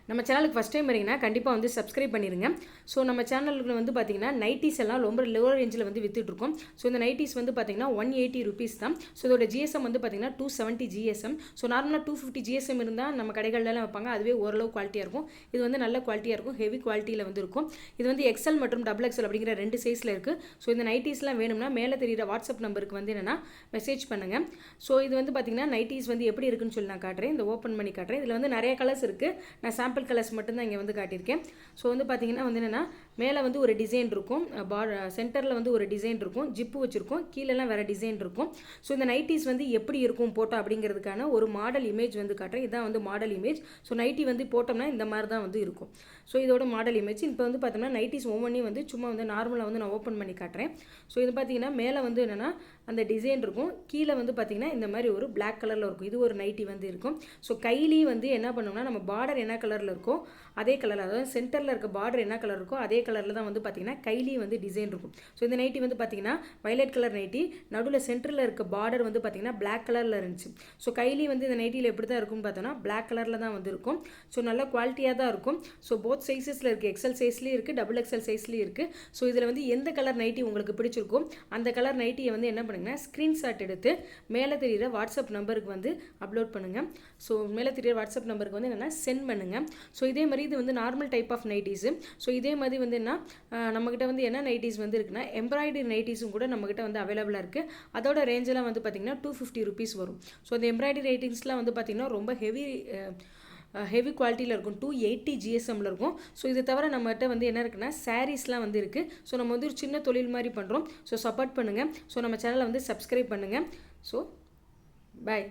நம்ம சேனலுக்கு first time வரீங்கன்னா கண்டிப்பாக வந்து சப்ஸ்கிரைப் பண்ணிடுங்க. ஸோ நம்ம சேனலுக்கு வந்து பார்த்தீங்கன்னா நைட்டிஸ் எல்லாம் ரொம்ப லோவர் ரேஞ்சில் வந்து விற்றுட்ருக்கோம். ஸோ இந்த நைட்டிஸ் வந்து பார்த்தீங்கன்னா 180 ருபீஸ் தான். ஸோ இதோட ஜிஎஸ்எம் வந்து பார்த்தீங்கன்னா 270 ஜிஎஸ்எம். ஸோ நார்மலாக 250 ஜிஎஸ்எம் இருந்தால் நம்ம கடைகள்லாம் வைப்பாங்க, அதுவே ஓரளவு குவாலிட்டியாக இருக்கும். இது வந்து நல்ல குவாலிட்டியாக இருக்கும், ஹெவி குவாலிட்டியில் வந்து இருக்கும். இது வந்து எக்ஸல் மற்றும் டபுள் எக்ஸல் அப்படிங்கிற 2 சைஸில் இருக்குது. ஸோ இந்த நைட்டிஸ்லாம் வேணும்னா மேலே தெரிகிற வாட்ஸ்அப் நம்பருக்கு வந்து என்னென்னா மெசேஜ் பண்ணுங்கள். ஸோ இது வந்து பார்த்தீங்கன்னா நைட்டிஸ் வந்து எப்படி இருக்குன்னு சொல்லி நான் காட்டுறேன். இந்த ஓப்பன் பண்ணி காட்டுறேன். இதில் வந்து நிறைய கலர்ஸ் இருக்குது. நான் சாம்பிள் கலர்ஸ் மட்டும்தான் இங்கே வந்து காட்டியிருக்கேன். ஸோ வந்து பார்த்தீங்கன்னா வந்து என்னென்னா மேலே வந்து ஒரு டிசைன் இருக்கும், சென்டரில் வந்து ஒரு டிசைன் இருக்கும், ஜிப்பு வச்சுருக்கோம், கீழெல்லாம் வேறு டிசைன் இருக்கும். ஸோ இந்த நைட்டிஸ் வந்து எப்படி இருக்கும் போட்டோ அப்படிங்கிறதுக்கான ஒரு மாடல் இமேஜ் வந்து காட்டுறேன். இதுதான் வந்து மாடல் இமேஜ். ஸோ நைட்டி வந்து போட்டோம்னா இந்த மாதிரி தான் வந்து இருக்கும். ஸோ இதோட மாடல் இமேஜ். இப்போ வந்து பார்த்தோம்னா நைட்டிஸ் ஒவ்வொன்றையும் வந்து சும்மா வந்து நார்மலாக வந்து நான் ஓப்பன் பண்ணி காட்டுறேன். ஸோ இது பார்த்தீங்கன்னா மேலே வந்து என்னென்னா அந்த டிசைன் இருக்கும், கீழே வந்து பார்த்தீங்கன்னா இந்த மாதிரி ஒரு பிளாக் கலரில் இருக்கும். இது ஒரு நைட்டி வந்து இருக்கும். ஸோ கையிலேயே வந்து என்ன பண்ணோம்னா நம்ம பார்டர் என்ன கலரில் இருக்கோ அதே கலர், அதாவது சென்டரில் இருக்க பார்டர் என்ன கலர் இருக்கோ அதே கலரில் தான் வந்து பார்த்தீங்கன்னா கையிலேயே வந்து டிசைன் இருக்கும். ஸோ இந்த நைட்டி வந்து பார்த்தீங்கன்னா வயலட் கலர் நைட்டி, நடுவில் சென்டரில் இருக்க பார்டர் வந்து பார்த்தீங்கன்னா பிளாக் கலரில் இருந்துச்சு. ஸோ கையிலேயே வந்து இந்த நைட்டியில் எப்படி தான் இருக்கும்னு பார்த்தோன்னா பிளாக் கலரில் தான் வந்து இருக்கும். ஸோ நல்ல குவாலிட்டியாக தான் இருக்கும். ஸோ போத் சைஸஸில் இருக்குது, எக்ஸல் சைஸ்லேயும் இருக்குது, டபுள் எக்ஸல் சைஸ்லேயும் இருக்குது. ஸோ இதில் வந்து எந்த கலர் நைட்டி உங்களுக்கு பிடிச்சிருக்கும் அந்த கலர் நைட்டியை வந்து என்ன பண்ணுங்கன்னா ஸ்க்ரீன்ஷாட் எடுத்து மேலே தெரிகிற வாட்ஸ்அப் நம்பருக்கு வந்து அப்லோட் பண்ணுங்கள். ஸோ மேலே தெரிகிற வாட்ஸ்அப் நம்பருக்கு வந்து என்னென்னா சென்ட் பண்ணுங்கள். ஸோ இதே மாதிரி இது வந்து normal type of nighties. So இதே மாதிரி வந்து என்ன நம்மக்கிட்ட வந்து என்ன நைட்டிஸ் வந்து இருக்குன்னா எம்ப்ராய்டரி நைட்டிஸும் கூட நம்மக்கிட்ட வந்து அவைலபிளாக இருக்குது. அதோட ரேஞ்செல்லாம் வந்து பார்த்திங்கன்னா 250 ருபீஸ் வரும். ஸோ இந்த எம்ப்ராய்டரி நைட்டிஸ்லாம் வந்து பார்த்திங்கன்னா ரொம்ப ஹெவி குவாலிட்டியில் இருக்கும், 280 ஜிஎஸ்எம்மில் இருக்கும். ஸோ இதை தவிர நம்மகிட்ட வந்து என்ன இருக்குன்னா சாரீஸ்லாம் வந்து இருக்குது. ஸோ நம்ம வந்து ஒரு சின்ன தொழில் மாதிரி பண்ணுறோம். ஸோ சப்போர்ட் பண்ணுங்கள். ஸோ நம்ம சேனலை வந்து சப்ஸ்கிரைப் பண்ணுங்கள். So bye.